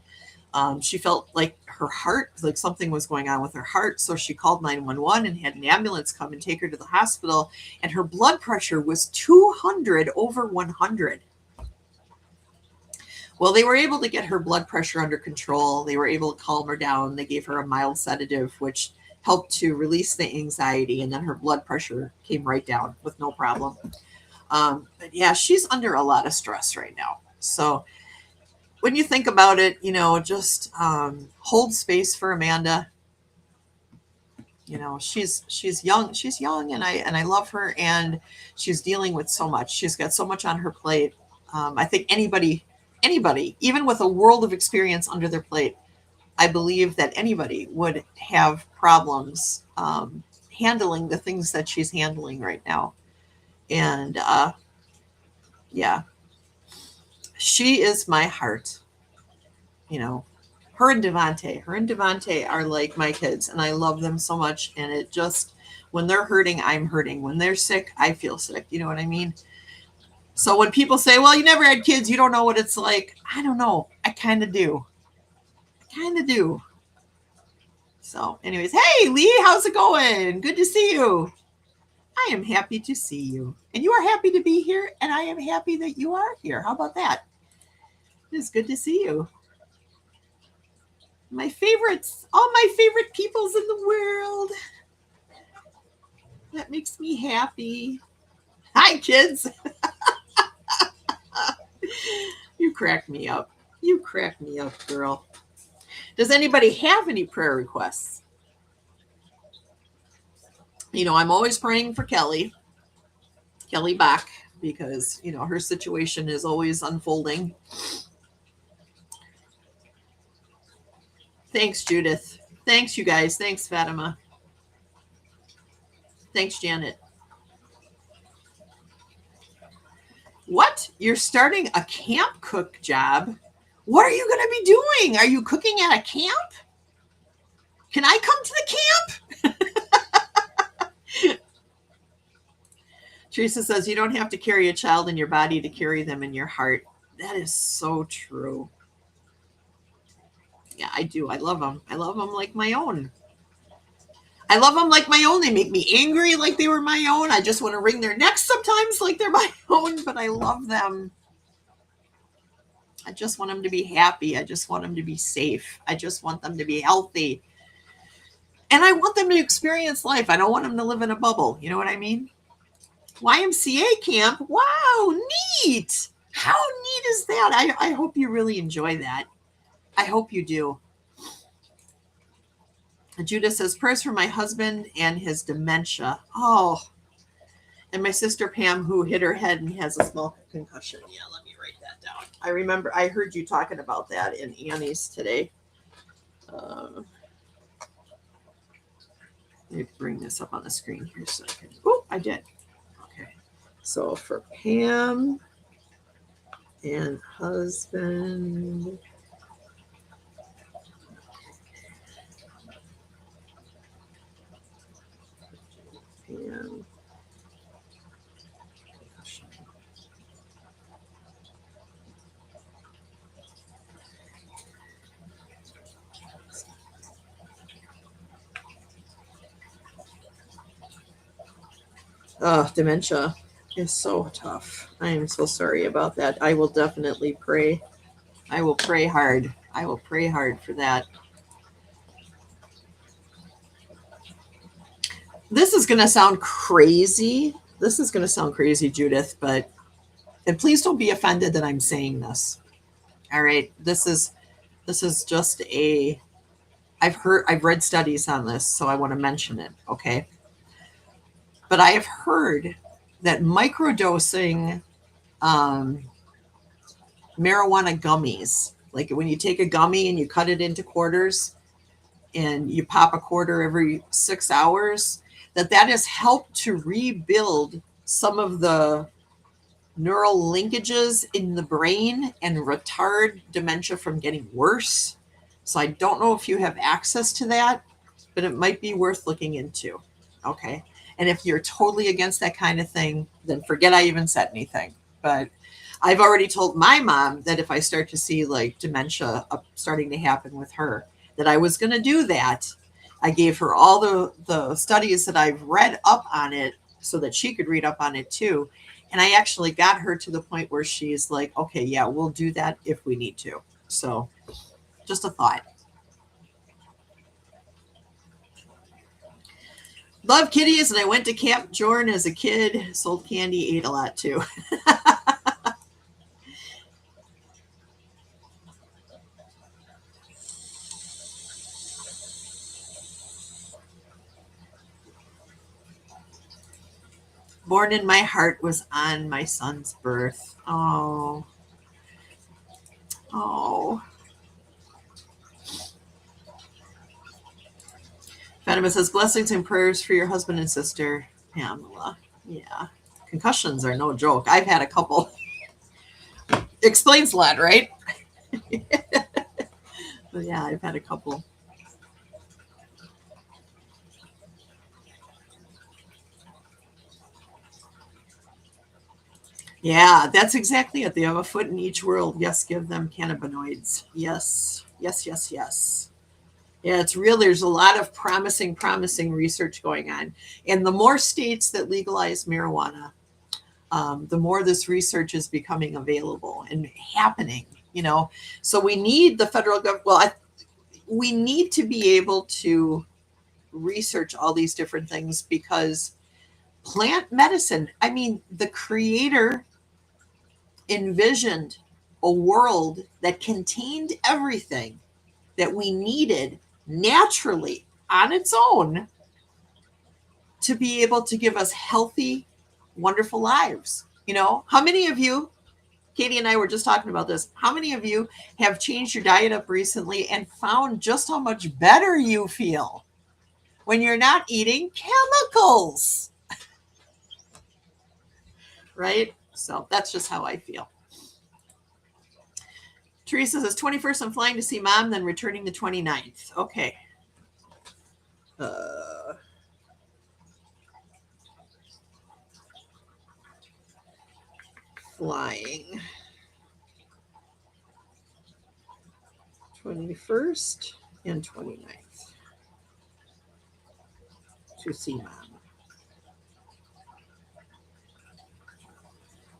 she felt like her heart, like something was going on with her heart. So she called 911 and had an ambulance come and take her to the hospital. And her blood pressure was 200 over 100. Well, they were able to get her blood pressure under control. They were able to calm her down. They gave her a mild sedative, which helped to release the anxiety. And then her blood pressure came right down with no problem. But yeah, she's under a lot of stress right now. So when you think about it, just hold space for Amanda. She's young, and I love her, and she's dealing with so much. She's got so much on her plate. I think anybody, even with a world of experience under their plate, I believe that anybody would have problems handling the things that she's handling right now. And yeah, she is my heart. Her and Devante are like my kids, and I love them so much. And it just, when they're hurting, I'm hurting. When they're sick, I feel sick. You know what I mean? So when people say, well, you never had kids, you don't know what it's like. I don't know. I kind of do. So anyways, hey, Lee, how's it going? Good to see you. I am happy to see you. And you are happy to be here, and I am happy that you are here. How about that? It's good to see you. My favorites, all my favorite peoples in the world. That makes me happy. Hi, kids. You crack me up. You crack me up, girl. Does anybody have any prayer requests? I'm always praying for Kelly Bach, because, her situation is always unfolding. Thanks, Judith. Thanks, you guys. Thanks, Fatima. Thanks, Janet. What? You're starting a camp cook job? What are you going to be doing? Are you cooking at a camp? Can I come to the camp? Teresa says, you don't have to carry a child in your body to carry them in your heart. That is so true. Yeah, I do. I love them. I love them like my own. They make me angry like they were my own. I just want to wring their necks sometimes like they're my own, but I love them. I just want them to be happy. I just want them to be safe. I just want them to be healthy. And I want them to experience life. I don't want them to live in a bubble. You know what I mean? YMCA camp. Wow, neat. How neat is that? I hope you really enjoy that. I hope you do. Judith says, prayers for my husband and his dementia. Oh, and my sister Pam, who hit her head and has a small concussion. Yeah, let me write that down. I remember I heard you talking about that in Annie's today. Let me bring this up on the screen here so I can. Oh, I did. Okay. So for Pam and husband. Pam. Oh, dementia is so tough. I am so sorry about that. I will definitely pray. I will pray hard. I will pray hard for that. This is going to sound crazy. This is going to sound crazy, Judith, but, and please don't be offended that I'm saying this. All right. This is just I've read studies on this, so I want to mention it. Okay. But I have heard that microdosing marijuana gummies, like when you take a gummy and you cut it into quarters and you pop a quarter every 6 hours, that has helped to rebuild some of the neural linkages in the brain and retard dementia from getting worse. So I don't know if you have access to that, but it might be worth looking into. Okay. And if you're totally against that kind of thing, then forget I even said anything. But I've already told my mom that if I start to see like dementia starting to happen with her, that I was going to do that. I gave her all the studies that I've read up on it so that she could read up on it too. And I actually got her to the point where she's like, okay, yeah, we'll do that if we need to. So just a thought. Love kitties, and I went to Camp Jordan as a kid, sold candy, ate a lot too. Born in my heart was on my son's birth. Oh. Oh. Fatima says, blessings and prayers for your husband and sister, Pamela. Yeah. Concussions are no joke. I've had a couple. Explains a lot, right? But yeah, I've had a couple. Yeah, that's exactly it. They have a foot in each world. Yes, give them cannabinoids. Yes, yes, yes, yes. Yeah, it's real. There's a lot of promising research going on. And the more states that legalize marijuana, the more this research is becoming available and happening, you know. So we need the federal government. Well, we need to be able to research all these different things because plant medicine, I mean, the creator envisioned a world that contained everything that we needed naturally on its own to be able to give us healthy, wonderful lives. You know, how many of you, Katie and I were just talking about this, how many of you have changed your diet up recently and found just how much better you feel when you're not eating chemicals? Right? So that's just how I feel. Teresa says 21st, I'm flying to see mom, then returning the 29th. Okay. Flying 21st and 29th to see mom.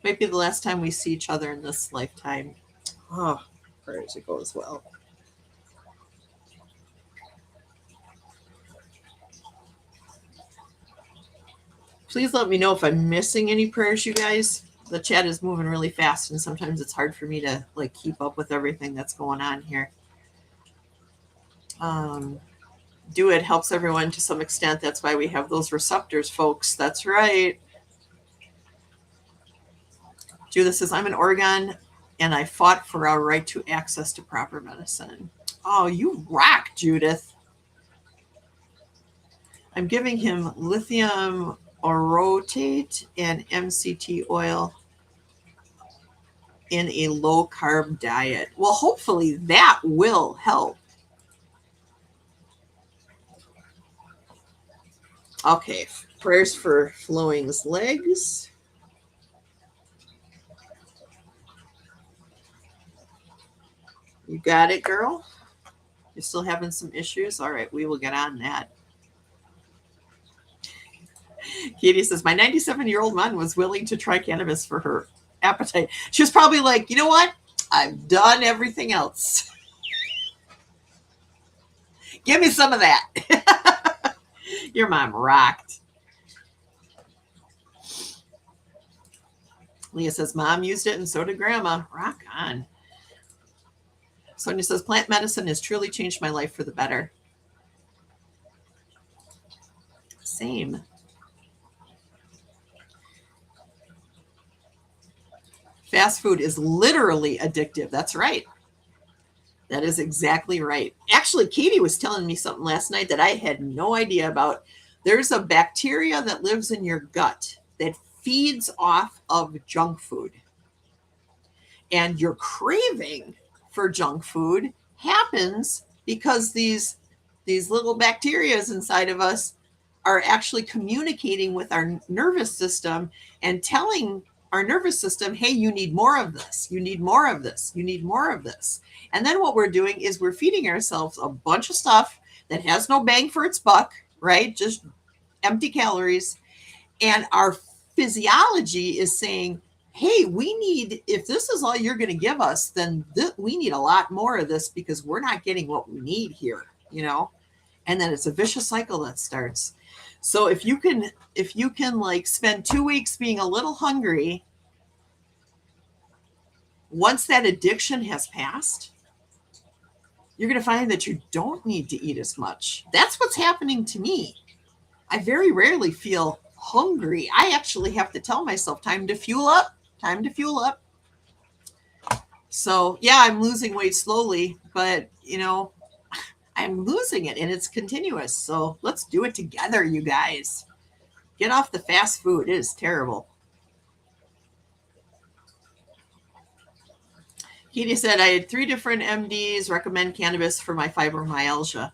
Might be the last time we see each other in this lifetime. Oh, prayers it goes well. Please let me know if I'm missing any prayers, you guys. The chat is moving really fast, and sometimes it's hard for me to like keep up with everything that's going on here. Do it helps everyone to some extent. That's why we have those receptors, folks. That's right. Judith says, I'm in Oregon and I fought for our right to access to proper medicine. Oh, you rock, Judith. I'm giving him lithium orotate and MCT oil in a low carb diet. Well, hopefully that will help. Okay, prayers for Flowing's legs. You got it, girl. You're still having some issues? All right, we will get on that. Katie says, my 97-year-old mom was willing to try cannabis for her appetite. She was probably like, you know what? I've done everything else. Give me some of that. Your mom rocked. Leah says, Mom used it and so did Grandma. Rock on. Sonia says, plant medicine has truly changed my life for the better. Same. Fast food is literally addictive. That's right. That is exactly right. Actually, Katie was telling me something last night that I had no idea about. There's a bacteria that lives in your gut that feeds off of junk food. And your craving for junk food happens because these little bacteria inside of us are actually communicating with our nervous system and telling our nervous system, hey, you need more of this. You need more of this. You need more of this. And then what we're doing is we're feeding ourselves a bunch of stuff that has no bang for its buck, right? Just empty calories. And our physiology is saying, hey, we need, if this is all you're going to give us, then we need a lot more of this because we're not getting what we need here, you know? And then it's a vicious cycle that starts. So if you can like spend 2 weeks being a little hungry, once that addiction has passed, you're going to find that you don't need to eat as much. That's what's happening to me. I very rarely feel hungry. I actually have to tell myself, time to fuel up, time to fuel up. So yeah, I'm losing weight slowly, but you know, I'm losing it and it's continuous. So let's do it together, you guys. Get off the fast food. It is terrible. Katie said, I had 3 different MDs recommend cannabis for my fibromyalgia.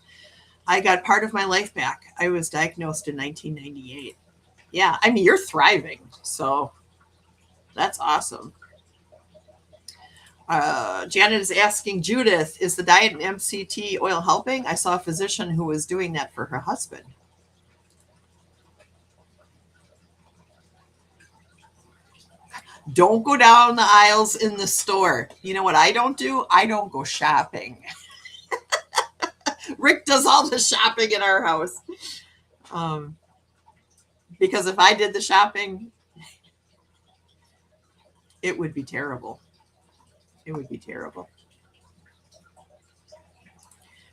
I got part of my life back. I was diagnosed in 1998. Yeah, I mean, you're thriving. So that's awesome. Janet is asking Judith, is the diet and MCT oil helping? I saw a physician who was doing that for her husband. Don't go down the aisles in the store. You know what I don't do? I don't go shopping. Rick does all the shopping in our house. Because if I did the shopping, it would be terrible. It would be terrible.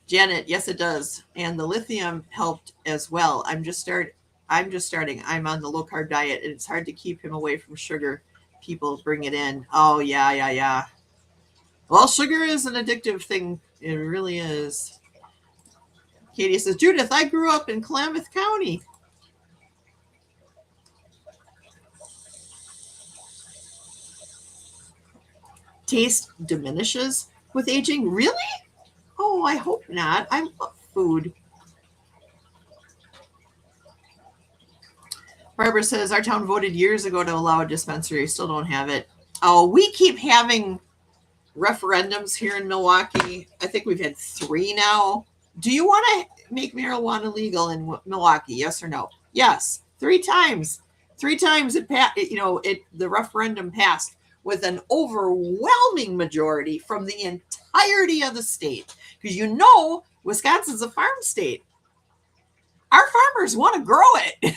Janet, yes, it does. And the lithium helped as well. I'm just starting. I'm on the low carb diet, and it's hard to keep him away from sugar. People bring it in. Oh, yeah. Well, sugar is an addictive thing. It really is. Katie says, Judith, I grew up in Klamath County. Taste diminishes with aging? Really? Oh, I hope not. I love food. Barbara says, our town voted years ago to allow a dispensary. Still don't have it. Oh, we keep having referendums here in Milwaukee. I think we've had 3 now. Do you want to make marijuana legal in Milwaukee? Yes or no? Yes. 3 times. 3 times the referendum passed. with an overwhelming majority from the entirety of the state. Because you know, Wisconsin's a farm state. Our farmers want to grow it.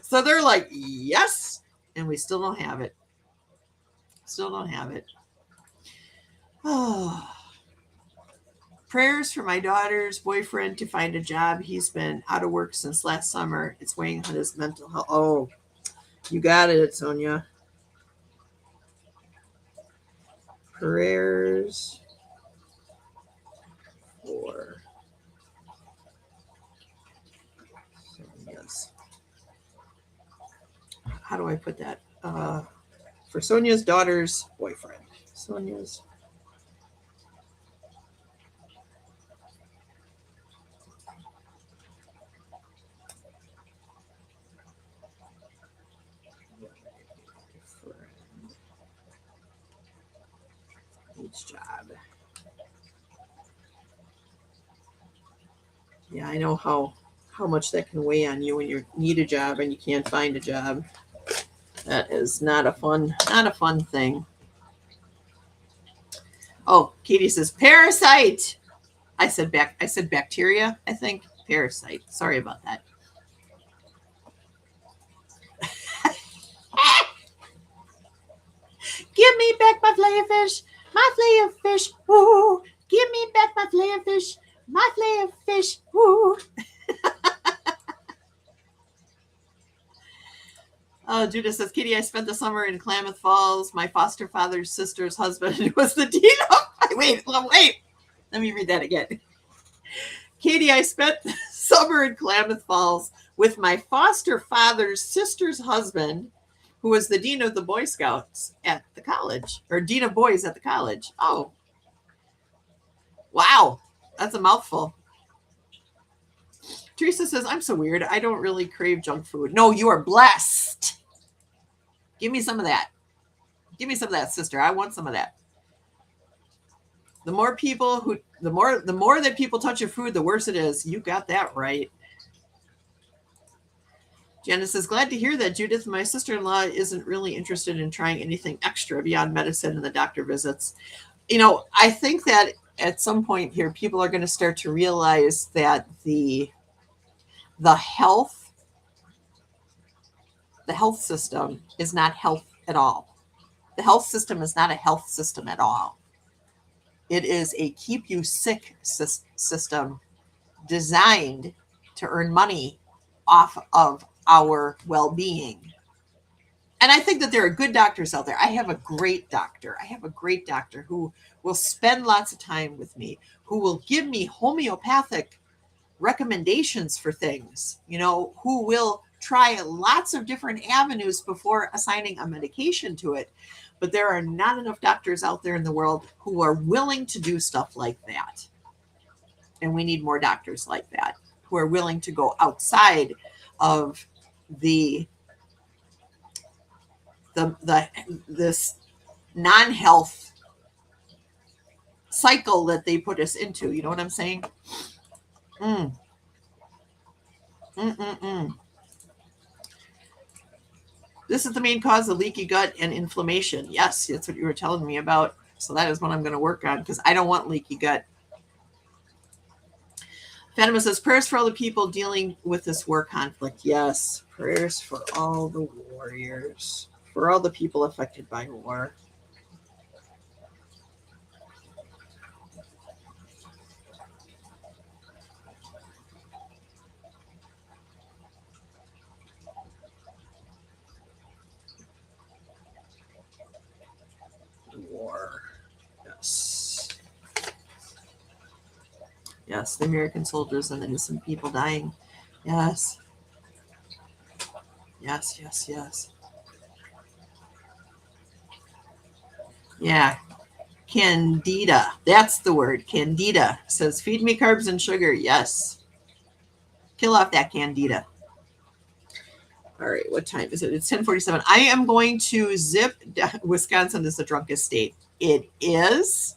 So they're like, yes, and we still don't have it. Still don't have it. Oh. Prayers for my daughter's boyfriend to find a job. He's been out of work since last summer. It's weighing on his mental health. Oh, you got it, Sonia. Prayers for Sonia's. How do I put that? For Sonia's daughter's boyfriend. Sonia's. Job. Yeah, I know how much that can weigh on you when you need a job and you can't find a job. That is not a fun thing. Oh, Katie says parasite. I said bacteria, I think. Parasite. Sorry about that. Give me back my flayer fish. My flayer fish. Ooh. Give me back my flayer fish. My flayer fish. Ooh. Judith says, Kitty, I spent the summer in Klamath Falls. My foster father's sister's husband was the dean of... Wait. Let me read that again. Katie, I spent the summer in Klamath Falls with my foster father's sister's husband, who was the dean of the Boy Scouts at the college, or dean of boys at the college. Oh, wow. That's a mouthful. Teresa says, I'm so weird. I don't really crave junk food. No, you are blessed. Give me some of that. Give me some of that, sister. I want some of that. The more that people touch your food, the worse it is. You got that right. Janice is glad to hear that, Judith. My sister-in-law isn't really interested in trying anything extra beyond medicine and the doctor visits. You know, I think that at some point here, people are going to start to realize that the health system is not health at all. The health system is not a health system at all. It is a keep you sick system designed to earn money off of our well-being. And I think that there are good doctors out there. I have a great doctor. Who will spend lots of time with me, who will give me homeopathic recommendations for things, who will try lots of different avenues before assigning a medication to it. But there are not enough doctors out there in the world who are willing to do stuff like that. And we need more doctors like that, who are willing to go outside of this non-health cycle that they put us into. You know what I'm saying? This is the main cause of leaky gut and inflammation. Yes, that's what you were telling me about. So that is what I'm going to work on, because I don't want leaky gut. Fatima says, prayers for all the people dealing with this war conflict. Yes, prayers for all the warriors, for all the people affected by war. War. Yes. Yes, the American soldiers and innocent people dying. Yes. Yes. Yeah. Candida. That's the word. Candida says, feed me carbs and sugar. Yes. Kill off that candida. All right. What time is it? It's 10:47. I am going to zip. Wisconsin is the drunkest state. It is.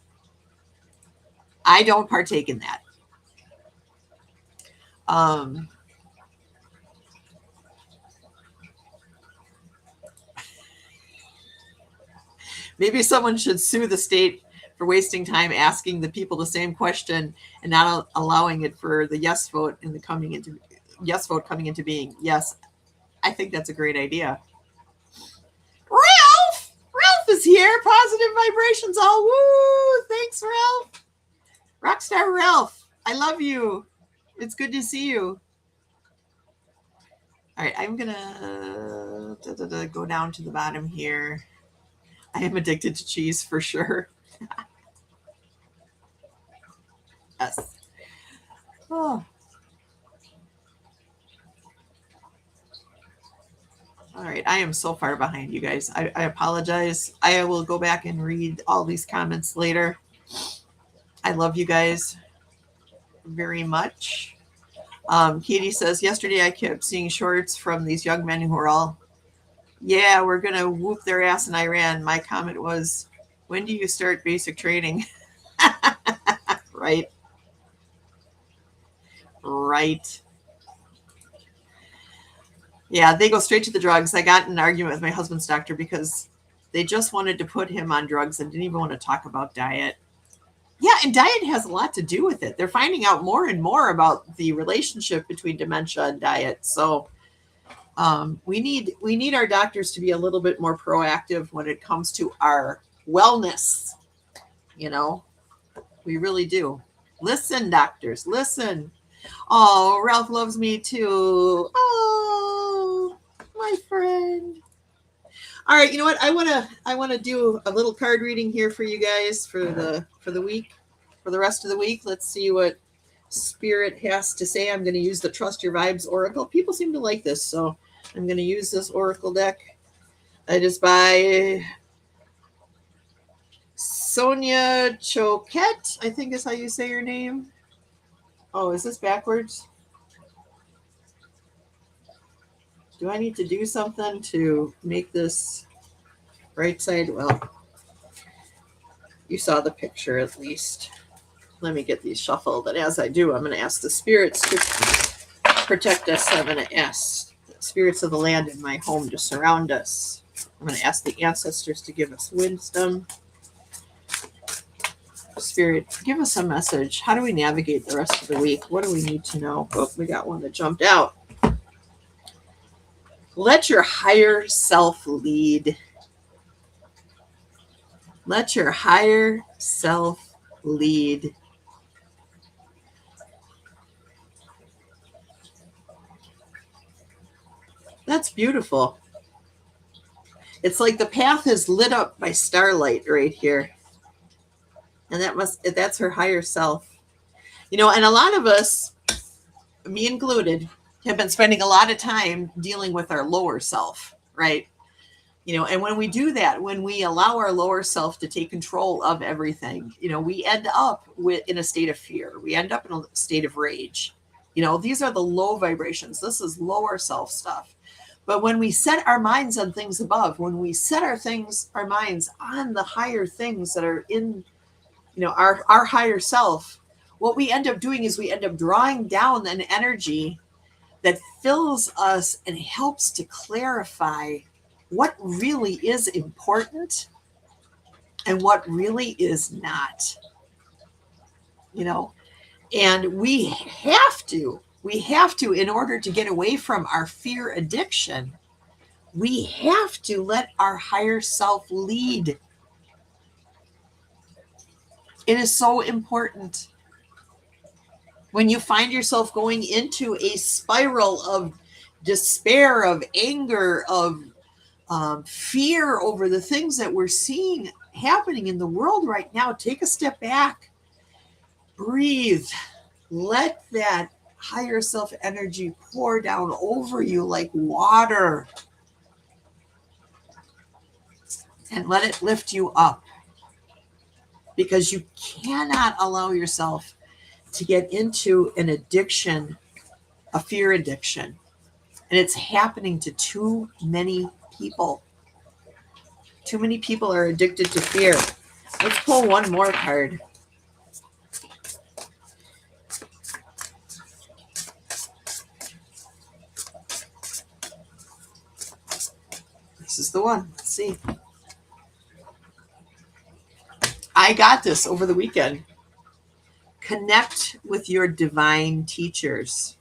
I don't partake in that. Maybe someone should sue the state for wasting time asking the people the same question and not allowing it for the yes vote coming into being. Yes, I think that's a great idea. Ralph is here. Positive vibrations all. Woo! Thanks, Ralph. Rockstar Ralph. I love you. It's good to see you. All right, I'm gonna go down to the bottom here. I am addicted to cheese for sure. Yes. Oh. All right, I am so far behind you guys. I apologize. I will go back and read all these comments later. I love you guys very much. Katie says, yesterday I kept seeing shorts from these young men who are all, yeah, we're going to whoop their ass in Iran. My comment was, when do you start basic training? Right. Yeah, they go straight to the drugs. I got in an argument with my husband's doctor because they just wanted to put him on drugs and didn't even want to talk about diet. Yeah, and diet has a lot to do with it. They're finding out more and more about the relationship between dementia and diet. So we need our doctors to be a little bit more proactive when it comes to our wellness. You know, we really do. Listen, doctors, listen. Oh, Ralph loves me too. Oh, my friend. All right, you know what? I want to do a little card reading here for you guys for the week, for the rest of the week. Let's see what Spirit has to say. I'm going to use the Trust Your Vibes Oracle. People seem to like this, so I'm going to use this Oracle deck. It is by Sonia Choquette, I think is how you say your name. Oh, is this backwards? Do I need to do something to make this right side? Well, you saw the picture at least. Let me get these shuffled. And as I do, I'm going to ask the spirits to protect us. I'm going to ask the spirits of the land in my home to surround us. I'm going to ask the ancestors to give us wisdom. Spirit, give us a message. How do we navigate the rest of the week? What do we need to know? Oh, we got one that jumped out. Let your higher self lead. Let your higher self lead. That's beautiful. It's like the path is lit up by starlight right here. And that's her higher self. You know, and a lot of us, me included, have been spending a lot of time dealing with our lower self, right? You know, and when we do that, when we allow our lower self to take control of everything, you know, we end up in a state of fear. We end up in a state of rage. You know, these are the low vibrations. This is lower self stuff. But when we set our minds on things above, when we set our minds on the higher things that are in, you know, our higher self, what we end up doing is we end up drawing down an energy that fills us and helps to clarify what really is important and what really is not. You know, and we have to, in order to get away from our fear addiction, we have to let our higher self lead. It is so important. When you find yourself going into a spiral of despair, of anger, of fear over the things that we're seeing happening in the world right now, take a step back, breathe, let that higher self energy pour down over you like water, and let it lift you up, because you cannot allow yourself to get into an addiction, a fear addiction. And it's happening to too many people. Too many people are addicted to fear. Let's pull one more card. This is the one. Let's see. I got this over the weekend. Connect with your divine teachers.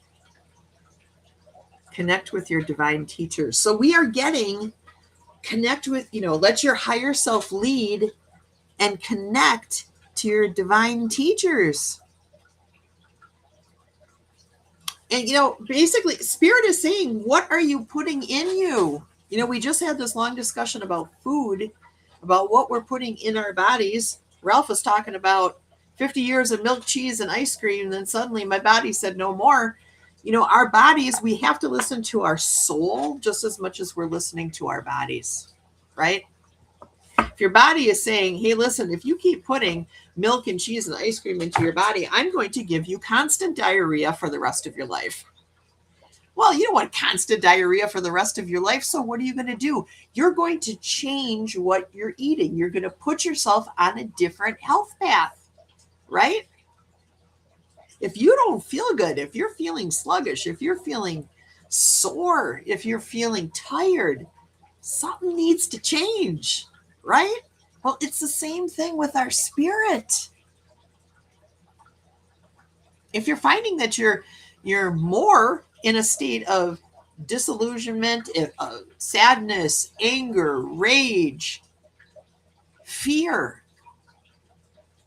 Connect with your divine teachers. So we are getting connect with, let your higher self lead and connect to your divine teachers. And, basically, Spirit is saying, what are you putting in you? We just had this long discussion about food, about what we're putting in our bodies. Ralph was talking about 50 years of milk, cheese, and ice cream. And then suddenly my body said no more. Our bodies, we have to listen to our soul just as much as we're listening to our bodies, right? If your body is saying, hey, listen, if you keep putting milk and cheese and ice cream into your body, I'm going to give you constant diarrhea for the rest of your life. Well, you don't want constant diarrhea for the rest of your life. So what are you going to do? You're going to change what you're eating. You're going to put yourself on a different health path, right? If you don't feel good, if you're feeling sluggish, if you're feeling sore, if you're feeling tired, something needs to change, right? Well, it's the same thing with our spirit. If you're finding that you're more in a state of disillusionment, sadness, anger, rage, fear,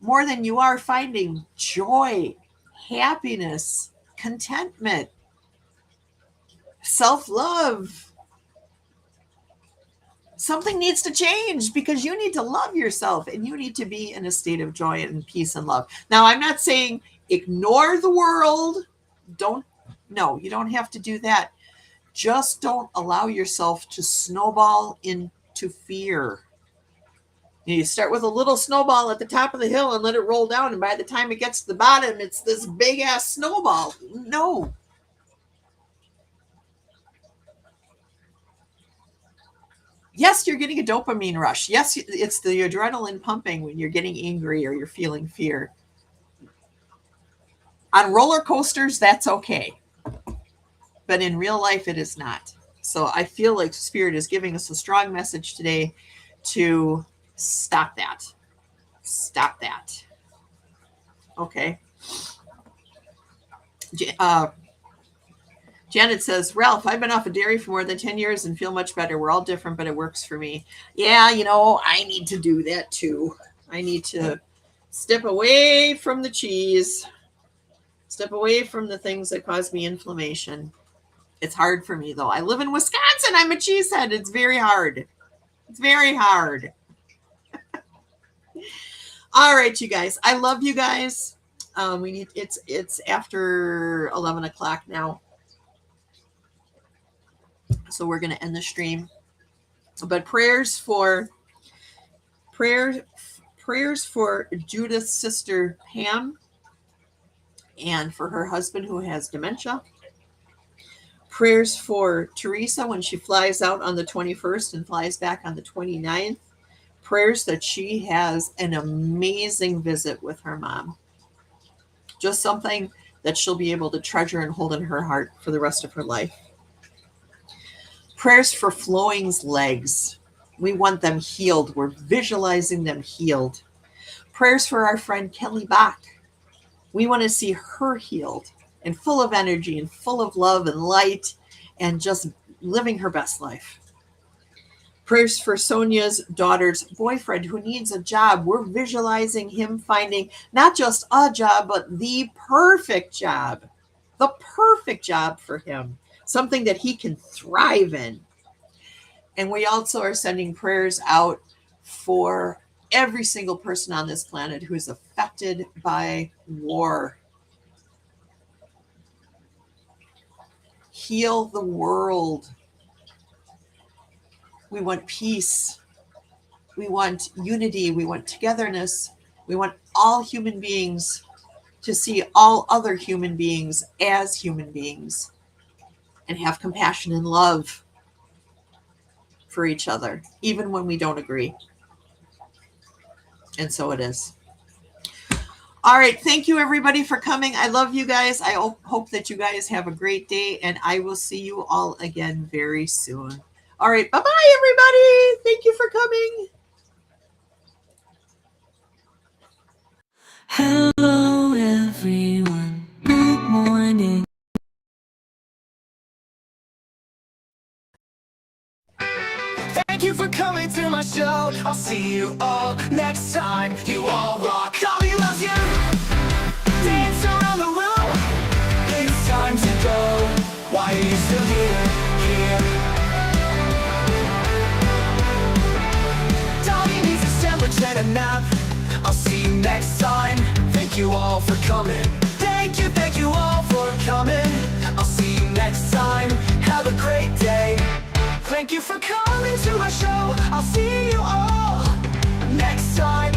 more than you are finding joy, happiness, contentment, self-love, something needs to change, because you need to love yourself and you need to be in a state of joy and peace and love. Now, I'm not saying ignore the world. No, you don't have to do that. Just don't allow yourself to snowball into fear. You start with a little snowball at the top of the hill and let it roll down. And by the time it gets to the bottom, it's this big ass snowball. No. Yes, you're getting a dopamine rush. Yes, it's the adrenaline pumping when you're getting angry or you're feeling fear. On roller coasters, that's okay. But in real life, it is not. So I feel like Spirit is giving us a strong message today to stop that. Stop that. Okay. Janet says, Ralph, I've been off of dairy for more than 10 years and feel much better. We're all different, but it works for me. Yeah, I need to do that too. I need to step away from the cheese, step away from the things that cause me inflammation. It's hard for me, though. I live in Wisconsin. I'm a cheesehead. It's very hard. It's very hard. All right, you guys. I love you guys. It's after 11 o'clock now. So we're going to end the stream. But prayers for Judith's sister Pam and for her husband who has dementia. Prayers for Teresa when she flies out on the 21st and flies back on the 29th. Prayers that she has an amazing visit with her mom. Just something that she'll be able to treasure and hold in her heart for the rest of her life. Prayers for Flowing's legs. We want them healed. We're visualizing them healed. Prayers for our friend Kelly Bach. We want to see her healed and full of energy and full of love and light and just living her best life. Prayers for Sonia's daughter's boyfriend who needs a job. We're visualizing him finding not just a job, but the perfect job. The perfect job for him. Something that he can thrive in. And we also are sending prayers out for every single person on this planet who is affected by war. Heal the world. We want peace. We want unity. We want togetherness. We want all human beings to see all other human beings as human beings and have compassion and love for each other, even when we don't agree. And so it is. All right. Thank you, everybody, for coming. I love you guys. I hope that you guys have a great day, and I will see you all again very soon. All right. Bye-bye, everybody. Thank you for coming. Hello everyone, good morning. Thank you for coming to my show. I'll see you all next time. You all rock. Dolly loves you. Dance around the room. It's time to go. Why are you still here? Dolly needs a sandwich and a nap. I'll see you next time. Thank you all for coming. Thank you all for coming. I'll see you next time. Have a great day. Thank you for coming to my show. I'll see you all next time.